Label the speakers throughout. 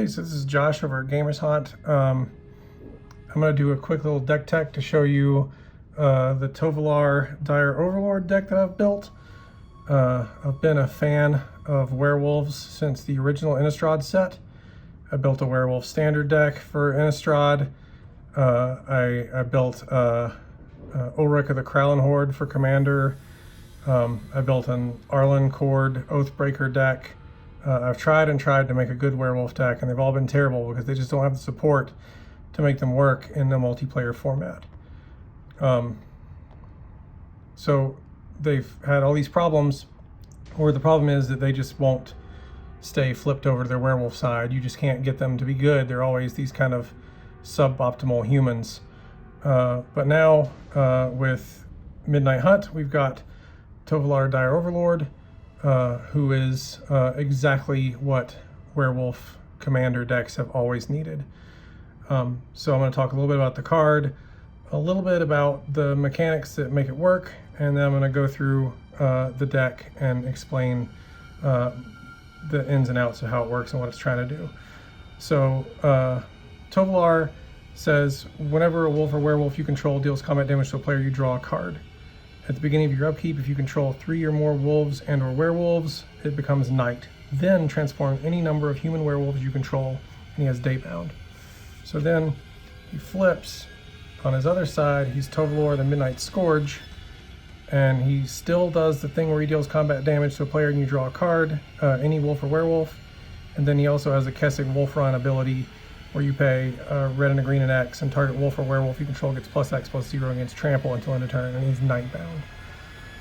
Speaker 1: Hey, so this is Josh over at Gamers Hunt. I'm going to do a quick little deck tech to show you the Tovolar Dire Overlord deck that I've built. I've been a fan of werewolves since the original Innistrad set. I built a werewolf standard deck for Innistrad. I built Ulrich of the Krallen Horde for Commander. I built an Arlen Cord Oathbreaker deck. I've tried to make a good werewolf deck, and they've all been terrible because they just don't have the support to make them work in the multiplayer format. So they've had all these problems, or the problem is that they just won't stay flipped over to their werewolf side. You just can't get them to be good. They're always these kind of suboptimal humans. But now with Midnight Hunt, we've got Tovolar Dire Overlord, who is exactly what werewolf commander decks have always needed. So I'm going to talk a little bit about the card, a little bit about the mechanics that make it work, and then I'm going to go through the deck and explain the ins and outs of how it works and what it's trying to do. So Tovalar says, whenever a wolf or werewolf you control deals combat damage to a player, you draw a card. At the beginning of your upkeep, if you control 3 or more wolves and or werewolves, it becomes night. Then transform any number of human werewolves you control, and he has Daybound. So then he flips. On his other side, he's Tovolar the Midnight Scourge, and he still does the thing where he deals combat damage to a player and you draw a card, any wolf or werewolf. And then he also has a Kessig Wolfron ability where you pay red and a green and X, and target wolf or werewolf you control gets +X/+0 against trample until end of turn, and he's nightbound.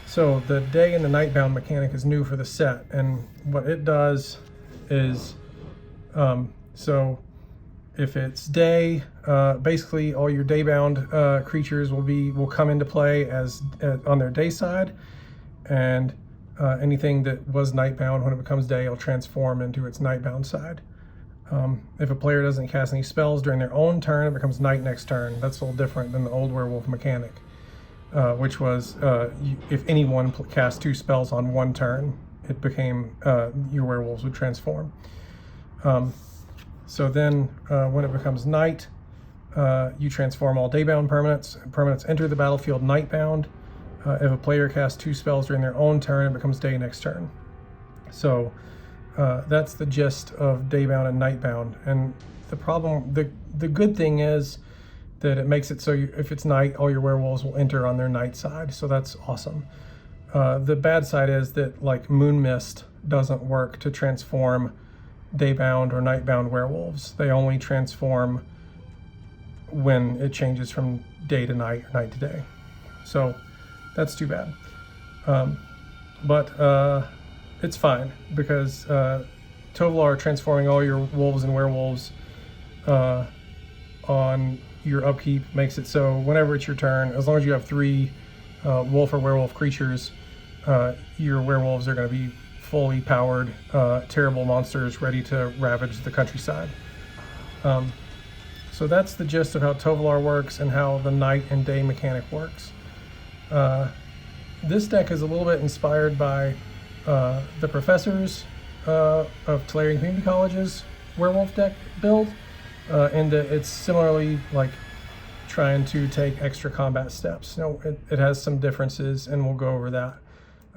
Speaker 1: So the day and the nightbound mechanic is new for the set, and what it does is, so if it's day, basically all your daybound creatures will come into play as on their day side, and anything that was nightbound when it becomes day will transform into its nightbound side. If a player doesn't cast any spells during their own turn, it becomes night next turn. That's a little different than the old werewolf mechanic, which was if anyone cast 2 spells on one turn, it became your werewolves would transform. So then when it becomes night, you transform all daybound permanents. Permanents enter the battlefield nightbound. If a player casts 2 spells during their own turn, it becomes day next turn. So that's the gist of Daybound and Nightbound. And the problem, the good thing is that it makes it so if it's night, all your werewolves will enter on their night side. So that's awesome. The bad side is that like Moon Mist doesn't work to transform Daybound or Nightbound werewolves. They only transform when it changes from day to night or night to day. So that's too bad. But it's fine because Tovolar transforming all your wolves and werewolves on your upkeep makes it so whenever it's your turn, as long as you have 3 wolf or werewolf creatures, your werewolves are going to be fully powered, terrible monsters ready to ravage the countryside. So that's the gist of how Tovolar works and how the night and day mechanic works. This deck is a little bit inspired by the professors of Tovalar Community College's werewolf deck build, and it's similarly like trying to take extra combat steps. Now, it has some differences, and we'll go over that.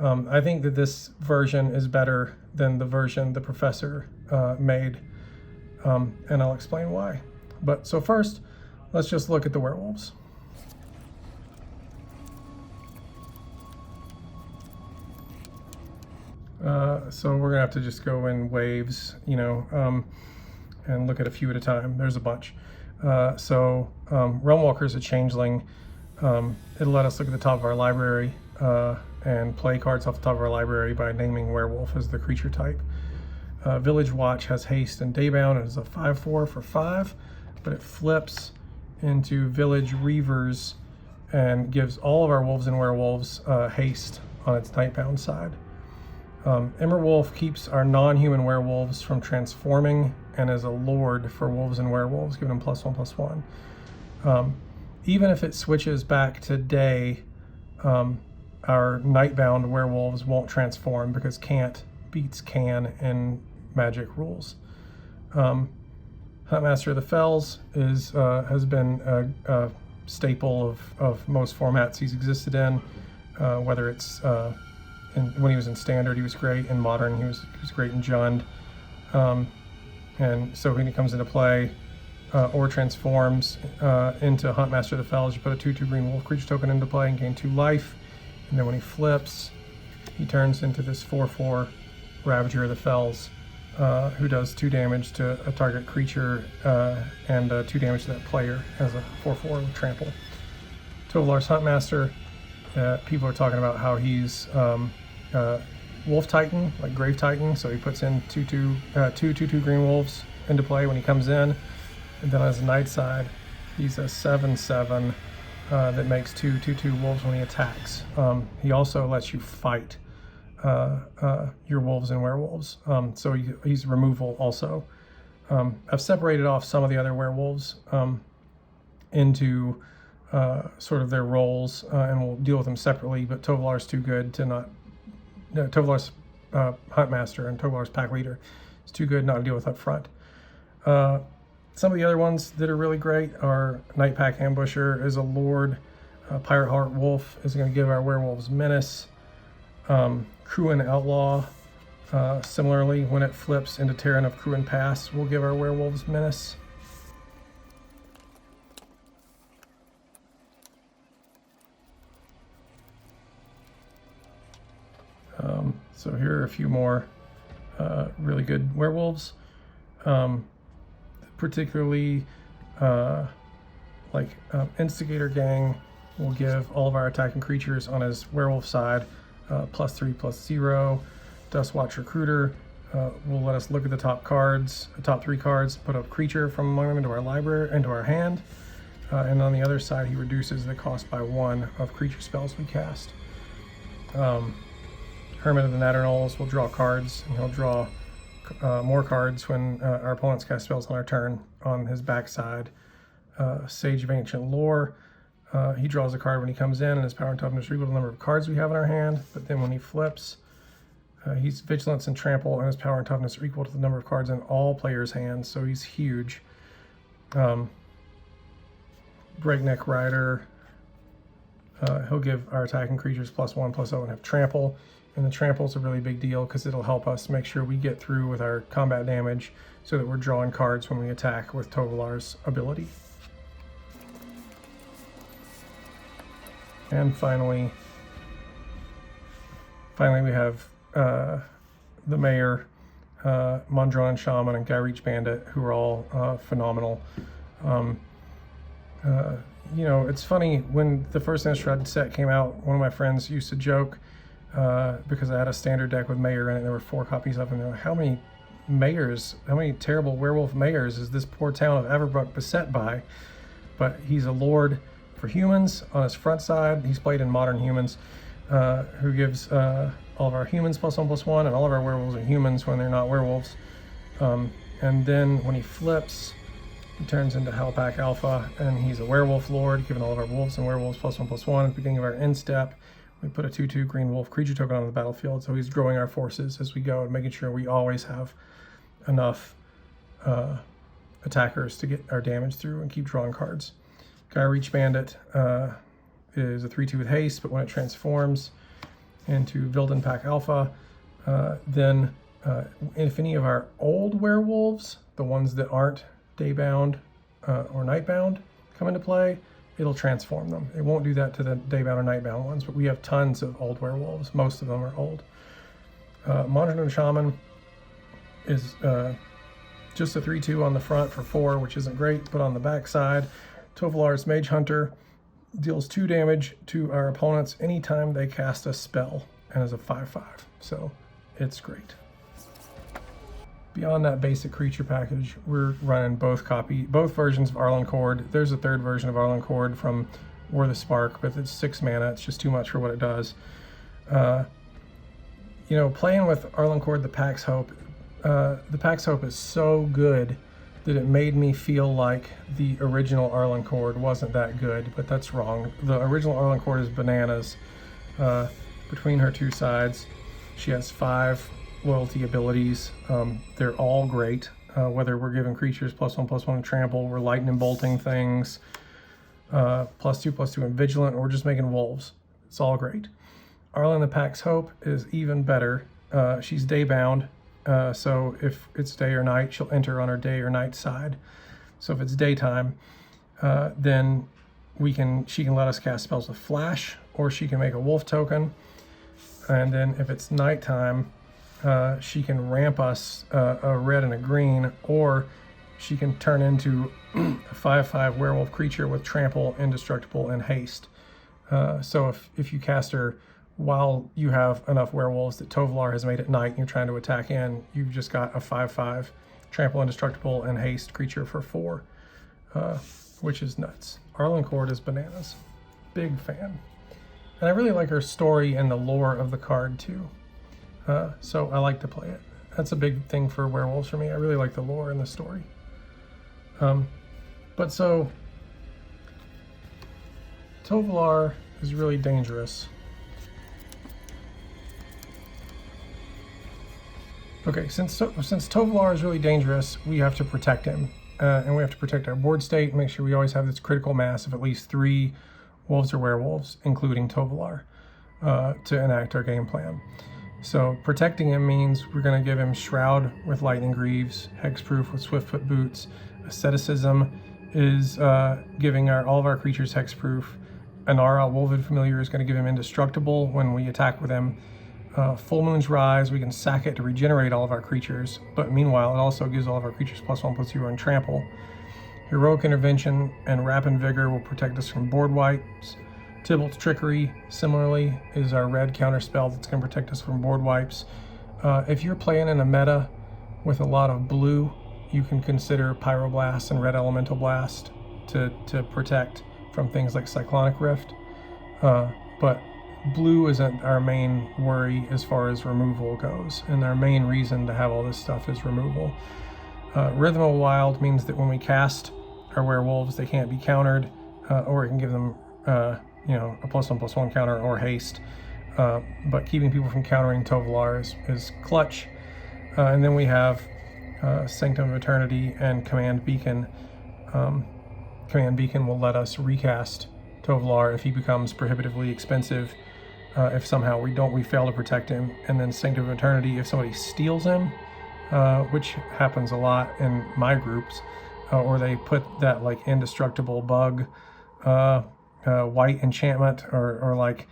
Speaker 1: I think that this version is better than the version the professor made, and I'll explain why. But so first, let's just look at the werewolves. So we're gonna have to just go in waves, and look at a few at a time. There's a bunch. Realmwalker is a changeling. It'll let us look at the top of our library and play cards off the top of our library by naming werewolf as the creature type. Village Watch has haste and daybound, and is a 5/4 for 5, but it flips into Village Reavers and gives all of our wolves and werewolves haste on its nightbound side. Wolf keeps our non-human werewolves from transforming and is a lord for wolves and werewolves, giving them +1/+1. Even if it switches back to day, our nightbound werewolves won't transform because can't beats can in Magic rules. Huntmaster of the Fells has been a staple of most formats he's existed in, whether it's when he was in Standard, he was great. In Modern, he was great in Jund. And so when he comes into play or transforms into Huntmaster of the Fells, you put a 2/2 green wolf creature token into play and gain 2 life. And then when he flips, he turns into this 4/4 Ravager of the Fells, who does 2 damage to a target creature and 2 damage to that player as a 4/4 with trample. Tovalar's Huntmaster, people are talking about how he's Wolf Titan, like Grave Titan, so he puts in 2/2 green wolves into play when he comes in. And then as a night side, he's a 7/7 that makes 2/2 wolves when he attacks. He also lets you fight your wolves and werewolves, so he's removal also. I've separated off some of the other werewolves into sort of their roles, and we'll deal with them separately, but Tovalar's too good to not... Tovalar's Huntmaster and Tovalar's Pack Leader is too good not to deal with up front. Some of the other ones that are really great are Night Pack Ambusher is a Lord. Pirate Heart Wolf is going to give our werewolves Menace. Kruin Outlaw, similarly, when it flips into Terran of Kruin Pass, will give our werewolves Menace. So here are a few more really good werewolves. Particularly Instigator Gang will give all of our attacking creatures on his werewolf side +3/+0. Dustwatch Recruiter will let us look at the top 3 cards, put a creature from among them into our library, into our hand, and on the other side he reduces the cost by 1 of creature spells we cast. Hermit of the Natterknolls will draw cards, and he'll draw more cards when our opponents cast spells on our turn on his backside. Sage of Ancient Lore, he draws a card when he comes in, and his power and toughness are equal to the number of cards we have in our hand, but then when he flips, he's Vigilance and Trample, and his power and toughness are equal to the number of cards in all players' hands, so he's huge. Breakneck Rider, he'll give our attacking creatures +1/+0 and have Trample. And the trample is a really big deal because it'll help us make sure we get through with our combat damage so that we're drawing cards when we attack with Tovalar's ability. And finally we have the Mayor, Mondron Shaman, and Gyreach Bandit, who are all phenomenal. You know, it's funny, when the first Innistrad set came out, one of my friends used to joke, because I had a standard deck with Mayor in it, and there were 4 copies of him. They're like, how many terrible werewolf mayors is this poor town of Everbrook beset by? But he's a Lord for humans on his front side. He's played in Modern Humans, who gives all of our humans +1/+1, and all of our werewolves are humans when they're not werewolves. And then when he flips, he turns into Hellpack Alpha, and he's a werewolf Lord, giving all of our wolves and werewolves +1/+1 at the beginning of our end step. We put a 2/2 green wolf creature token on the battlefield, so he's growing our forces as we go and making sure we always have enough attackers to get our damage through and keep drawing cards. Gyreach Bandit is a 3/2 with haste, but when it transforms into Vilden Pack Alpha, then if any of our old werewolves, the ones that aren't Daybound or Nightbound, come into play, it'll transform them. It won't do that to the Daybound or Nightbound ones, but we have tons of old werewolves. Most of them are old. Mondron Shaman is just a 3/2 on the front for 4, which isn't great, but on the back side, Tovalar's Mage Hunter deals 2 damage to our opponents anytime they cast a spell, and is a 5/5, so it's great. Beyond that basic creature package, we're running both versions of Arlen Cord. There's a 3rd version of Arlen Cord from War the Spark, but it's 6 mana. It's just too much for what it does. You know, playing with Arlen Cord, the Pax Hope is so good that it made me feel like the original Arlen Cord wasn't that good, but that's wrong. The original Arlen Cord is bananas. Between her 2 sides, she has 5 loyalty abilities. They're all great. whether we're giving creatures +1/+1 in trample, we're lightning and bolting things, +2/+2 in vigilant, or we're just making wolves. It's all great. Arlen the Pack's Hope is even better. She's daybound, so if it's day or night, she'll enter on her day or night side. So if it's daytime, then she can let us cast spells with flash, or she can make a wolf token. And then if it's nighttime, she can ramp us a red and a green, or she can turn into a 5/5 werewolf creature with trample, indestructible, and haste. So if you cast her while you have enough werewolves that Tovalar has made at night and you're trying to attack in, you've just got a 5/5 trample, indestructible, and haste creature for 4, which is nuts. Arlen Cord is bananas. Big fan. And I really like her story and the lore of the card too. So I like to play it. That's a big thing for werewolves for me. I really like the lore and the story. But so Tovalar is really dangerous. Okay, since Tovalar is really dangerous, we have to protect him. And we have to protect our board state, make sure we always have this critical mass of at least 3 wolves or werewolves, including Tovalar, to enact our game plan. So protecting him means we're going to give him Shroud with Lightning Greaves, Hexproof with Swiftfoot Boots. Asceticism is giving all of our creatures hexproof. Anara, Wolven Familiar, is going to give him Indestructible when we attack with him. Full Moon's Rise, we can sack it to regenerate all of our creatures, but meanwhile it also gives all of our creatures +1/+0 and trample. Heroic Intervention and Rapid Vigor will protect us from board wipes. Tybalt's Trickery, similarly, is our red counter spell that's going to protect us from board wipes. If you're playing in a meta with a lot of blue, you can consider Pyroblast and Red Elemental Blast to protect from things like Cyclonic Rift. But blue isn't our main worry as far as removal goes, and our main reason to have all this stuff is removal. Rhythm of Wild means that when we cast our werewolves, they can't be countered, or it can give them a +1/+1 counter or haste. But keeping people from countering Tovalar is clutch. And then we have Sanctum of Eternity and Command Beacon. Command Beacon will let us recast Tovalar if he becomes prohibitively expensive, if somehow we fail to protect him. And then Sanctum of Eternity if somebody steals him, which happens a lot in my groups, or they put that like indestructible bug white enchantment, or like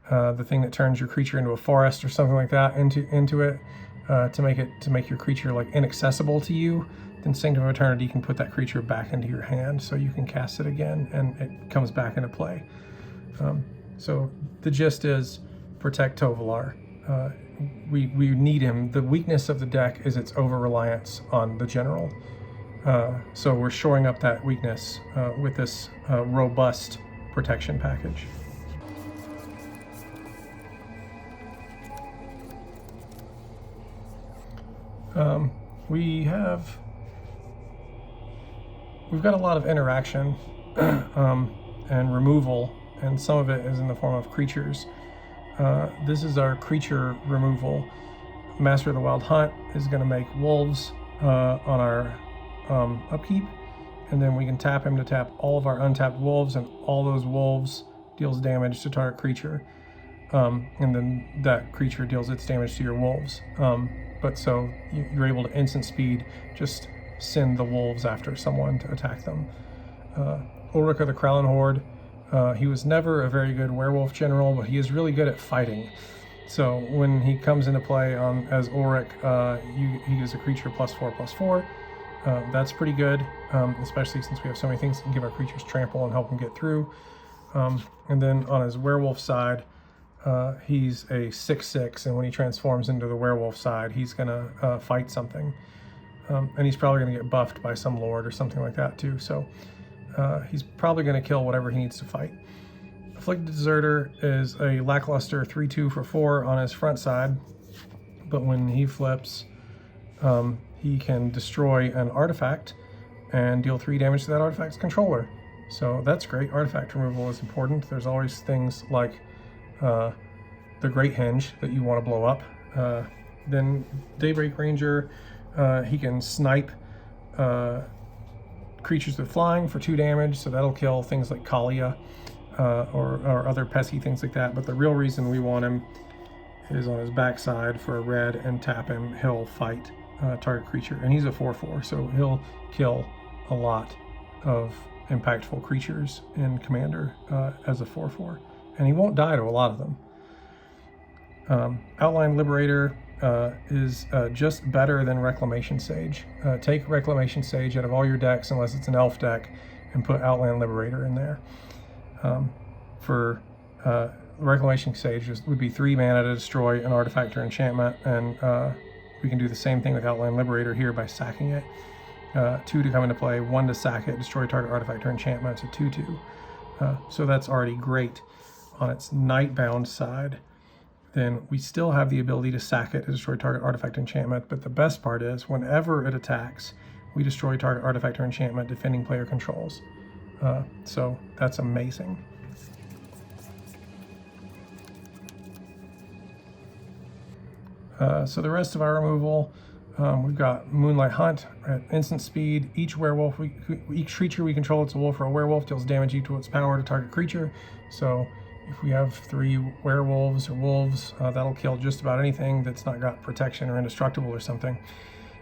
Speaker 1: the thing that turns your creature into a forest or something like that into it, to make your creature like inaccessible to you. Then Sanctum of Eternity can put that creature back into your hand, so you can cast it again and it comes back into play. So the gist is protect Tovalar. We need him. The weakness of the deck is its over-reliance on the general. So we're shoring up that weakness with this robust protection package. We've got a lot of interaction and removal, and some of it is in the form of creatures. This is our creature removal. Master of the Wild Hunt is going to make wolves on our upkeep, and then we can tap him to tap all of our untapped wolves, and all those wolves deals damage to target creature, and then that creature deals its damage to your wolves. But so you're able to instant speed just send the wolves after someone to attack them. Ulrich of the Krallen Horde, he was never a very good werewolf general, but he is really good at fighting. So when he comes into play as Ulrich, he is a creature +4/+4. That's pretty good, especially since we have so many things that can give our creatures trample and help them get through. And then on his werewolf side, he's a 6/6, and when he transforms into the werewolf side, he's going to fight something. And he's probably going to get buffed by some lord or something like that too. So he's probably going to kill whatever he needs to fight. Afflicted Deserter is a lackluster 3/2 for 4 on his front side, but when he flips, he can destroy an artifact and deal 3 damage to that artifact's controller. So that's great. Artifact removal is important. There's always things like the Great Henge that you want to blow up. Then Daybreak Ranger, he can snipe creatures with flying for 2 damage, so that'll kill things like Kalia or other pesky things like that. But the real reason we want him is on his backside for a red, and tap him, he'll fight target creature, and he's a 4/4, so he'll kill a lot of impactful creatures in Commander as a 4/4, and he won't die to a lot of them. Outline Liberator is just better than Reclamation Sage. Take Reclamation Sage out of all your decks, unless it's an elf deck, and put Outland Liberator in there. Reclamation Sage would be 3 mana to destroy an artifact or enchantment, and we can do the same thing with Outland Liberator here by sacking it. 2 to come into play, 1 to sack it, destroy target artifact or enchantment, so 2/2. So that's already great. On its nightbound side, then we still have the ability to sack it to destroy target artifact or enchantment, but the best part is whenever it attacks, we destroy target artifact or enchantment defending player controls. So that's amazing. So the rest of our removal, we've got Moonlight Hunt at instant speed. Each creature we control, it's a wolf or a werewolf, deals damage equal to its power to target creature. So if we have 3 werewolves or wolves, that'll kill just about anything that's not got protection or indestructible or something.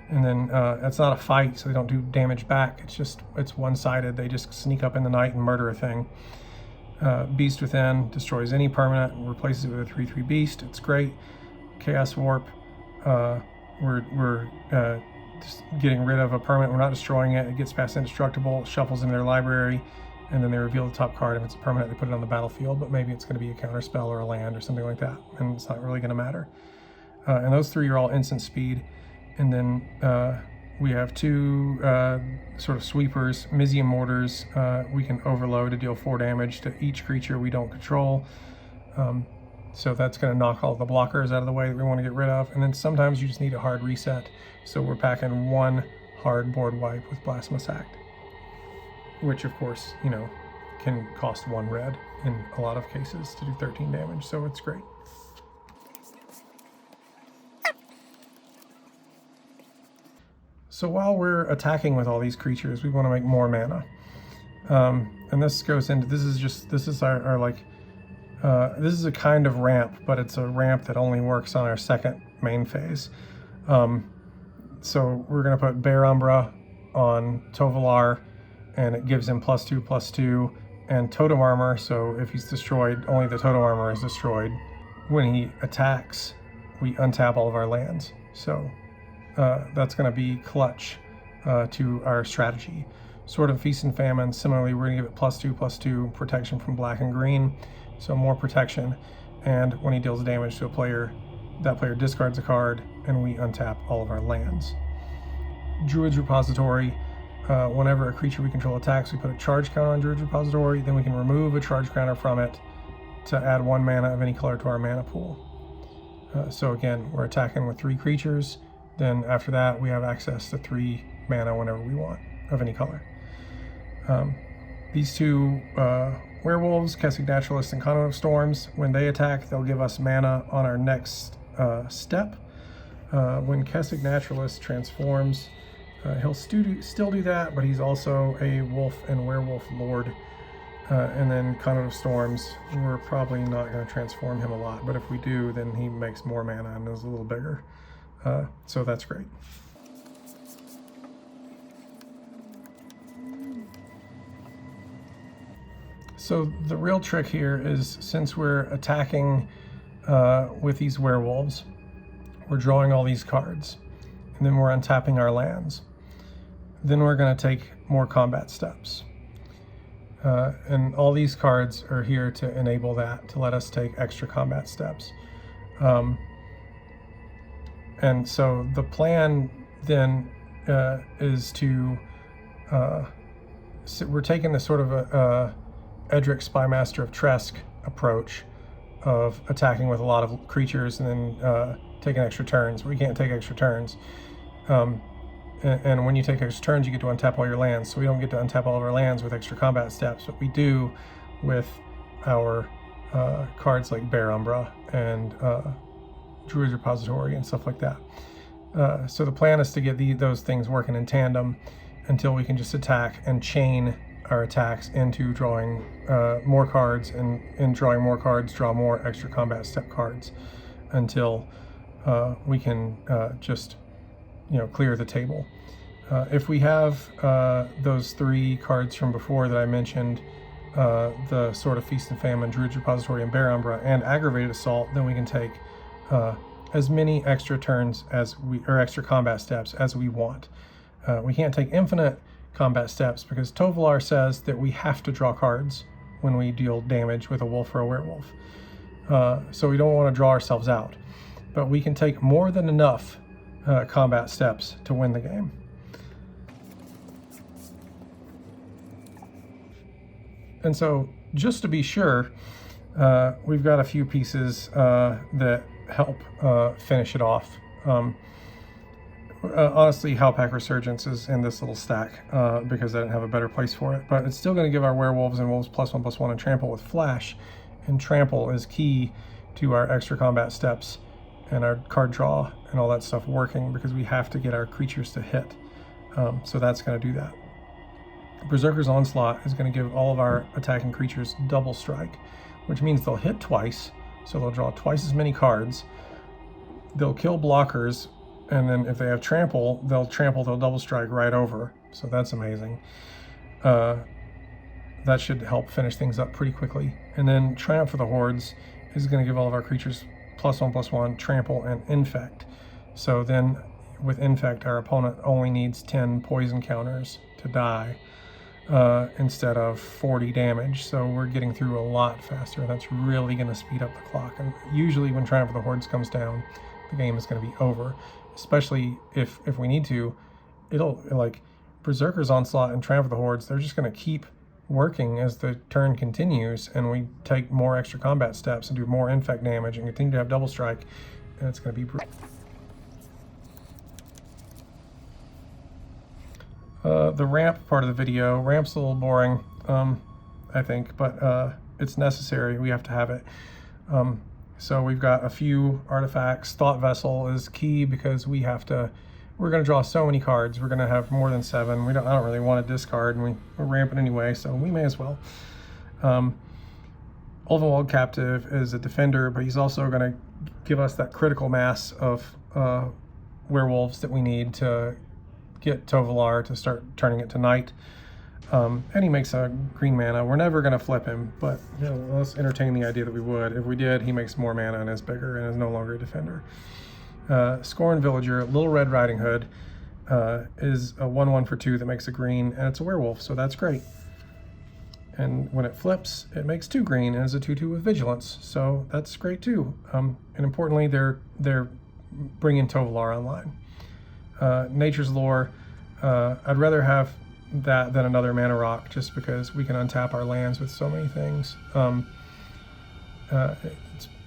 Speaker 1: And then it's not a fight, so they don't do damage back. It's one-sided. They just sneak up in the night and murder a thing. Beast Within destroys any permanent and replaces it with a 3/3 beast. It's great. Chaos Warp, we're just getting rid of a permanent. We're not destroying it. It gets past indestructible, shuffles into their library, and then they reveal the top card. If it's a permanent, they put it on the battlefield, but maybe it's going to be a counter spell or a land or something like that, and it's not really going to matter. And those 3 are all instant speed. And then we have 2 sort of sweepers, Mizium Mortars. We can overload to deal 4 damage to each creature we don't control. So that's going to knock all the blockers out of the way that we want to get rid of. And then sometimes you just need a hard reset. So we're packing 1 hard board wipe with Blasphemous Act, which of course, can cost 1 red in a lot of cases to do 13 damage. So it's great. So while we're attacking with all these creatures, we want to make more mana. And this goes into, this is our like, this is a kind of ramp, but it's a ramp that only works on our second main phase. So we're going to put Bear Umbra on Tovalar, and it gives him +2/+2, and Totem Armor, so if he's destroyed, only the Totem Armor is destroyed. When he attacks, we untap all of our lands. So that's going to be clutch to our strategy. Sword of Feast and Famine, similarly, we're going to give it +2/+2 protection from black and green, so more protection. And when he deals damage to a player, that player discards a card, and we untap all of our lands. Druid's Repository, whenever a creature we control attacks, we put a charge counter on Druid's Repository, then we can remove a charge counter from it to add 1 mana of any color to our mana pool. So again, we're attacking with 3 creatures, then after that we have access to 3 mana whenever we want, of any color. These 2 werewolves, Kessig Naturalist and Conduit of Storms, when they attack, they'll give us mana on our next step. When Kessig Naturalist transforms, he'll still do that, but he's also a wolf and werewolf lord. And then Conduit of Storms, we're probably not going to transform him a lot, but if we do, then he makes more mana and is a little bigger. So that's great. So the real trick here is, since we're attacking with these werewolves, we're drawing all these cards, and then we're untapping our lands. Then we're going to take more combat steps. And all these cards are here to enable that, to let us take extra combat steps. And so the plan then is to, so we're taking this sort of a Edric Spymaster of Tresk approach of attacking with a lot of creatures and then taking extra turns. We can't take extra turns. And when you take extra turns, you get to untap all your lands. So we don't get to untap all of our lands with extra combat steps, but we do with our cards like Bear Umbra and Druid's Repository and stuff like that. So the plan is to get those things working in tandem. until we can just attack and chain our attacks into drawing more cards, and in drawing more cards, draw more extra combat step cards until we can just, you know, clear the table. If we have those 3 cards from before that I mentioned, the Sword of Feast and Famine, Druid's Repository, and Bear Umbra, and Aggravated Assault, then we can take as many extra turns as or extra combat steps as we want. We can't take infinite combat steps because Tovolar says that we have to draw cards when we deal damage with a wolf or a werewolf. So we don't want to draw ourselves out, but we can take more than enough combat steps to win the game. And so, just to be sure, we've got a few pieces that help finish it off. Honestly, Howlpack Resurgence is in this little stack because I didn't have a better place for it, but it's still going to give our werewolves and wolves +1/+1 and trample with flash, and trample is key to our extra combat steps and our card draw and all that stuff working, because we have to get our creatures to hit. So that's going to do that. Berserker's Onslaught is going to give all of our attacking creatures double strike, which means they'll hit twice, so they'll draw twice as many cards. They'll kill blockers, and then if they have trample, they'll double strike right over. So that's amazing. That should help finish things up pretty quickly. And then Triumph for the Hordes is going to give all of our creatures +1/+1, trample, and infect. So then with infect, our opponent only needs 10 poison counters to die instead of 40 damage. So we're getting through a lot faster. That's really going to speed up the clock. And usually when Triumph for the Hordes comes down, the game is going to be over. Especially if we need to, it'll, like, Berserker's Onslaught and Triumph of the Hordes, they're just going to keep working as the turn continues, and we take more extra combat steps and do more infect damage and continue to have double strike, and it's going to be brutal. The ramp part of the video, ramp's a little boring, I think, but it's necessary. We have to have it. So we've got a few artifacts. Thought Vessel is key because we're going to draw so many cards. We're going to have more than 7. I don't really want to discard, and we're ramping anyway, so we may as well. Ulvenwald Captive is a defender, but he's also going to give us that critical mass of werewolves that we need to get Tovalar to start turning it to night. And he makes a green mana. We're never going to flip him, but you know, let's entertain the idea that we would. If we did, he makes more mana and is bigger and is no longer a defender. Scorn Villager, Little Red Riding Hood, is a 1/1 for 2 that makes a green, and it's a werewolf, so that's great. And when it flips, it makes 2 green and is a 2/2 with Vigilance, so that's great too. And importantly, they're bringing Tovolar online. Nature's Lore, I'd rather have that than another Mana Rock, just because we can untap our lands with so many things.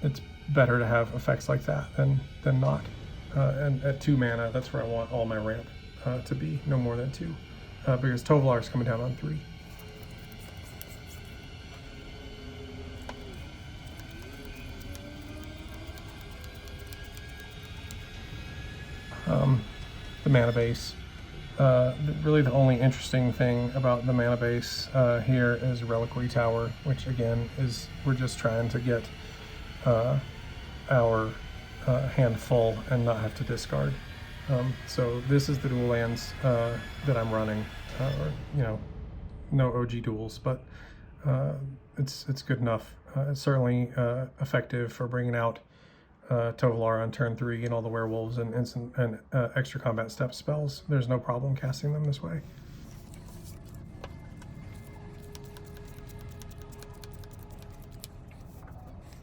Speaker 1: It's better to have effects like that than not. And at 2 mana, that's where I want all my ramp to be, no more than 2, because Tovolar is coming down on 3. The mana base. Really the only interesting thing about the mana base here is Reliquary Tower, which again is, we're just trying to get our hand full and not have to discard. So this is the dual lands that I'm running. You know, no OG duels, but it's good enough. It's certainly effective for bringing out Tovalar on turn 3 and all the werewolves and instant and extra combat step spells. There's no problem casting them this way.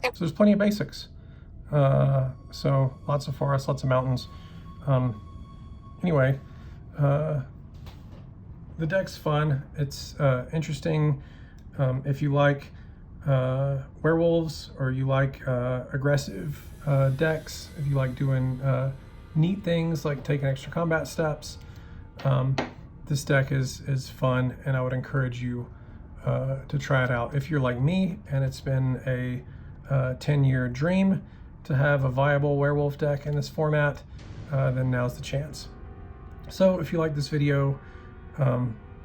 Speaker 1: So there's plenty of basics. So lots of forests, lots of mountains. Anyway, the deck's fun. It's interesting if you like werewolves, or you like aggressive decks, if you like doing neat things like taking extra combat steps. This deck is fun, and I would encourage you to try it out. If you're like me and it's been a 10-year dream to have a viable werewolf deck in this format, then now's the chance. So if you like this video,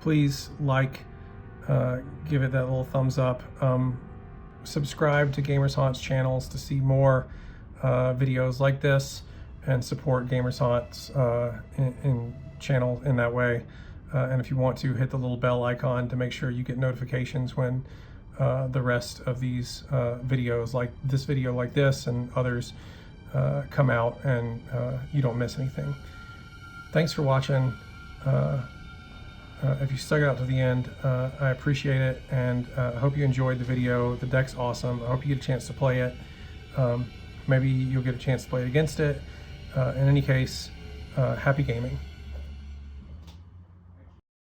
Speaker 1: Please like, give it that little thumbs up. Subscribe to Gamers Haunt's channels to see more videos like this, and support Gamers Haunt's in channel in that way. And if you want to, hit the little bell icon to make sure you get notifications when the rest of these videos, like this video like this and others, come out, and you don't miss anything. Thanks for watching. If you stuck it out to the end, I appreciate it, and I hope you enjoyed the video. The deck's awesome. I hope you get a chance to play it. Maybe you'll get a chance to play against it. In any case, happy gaming.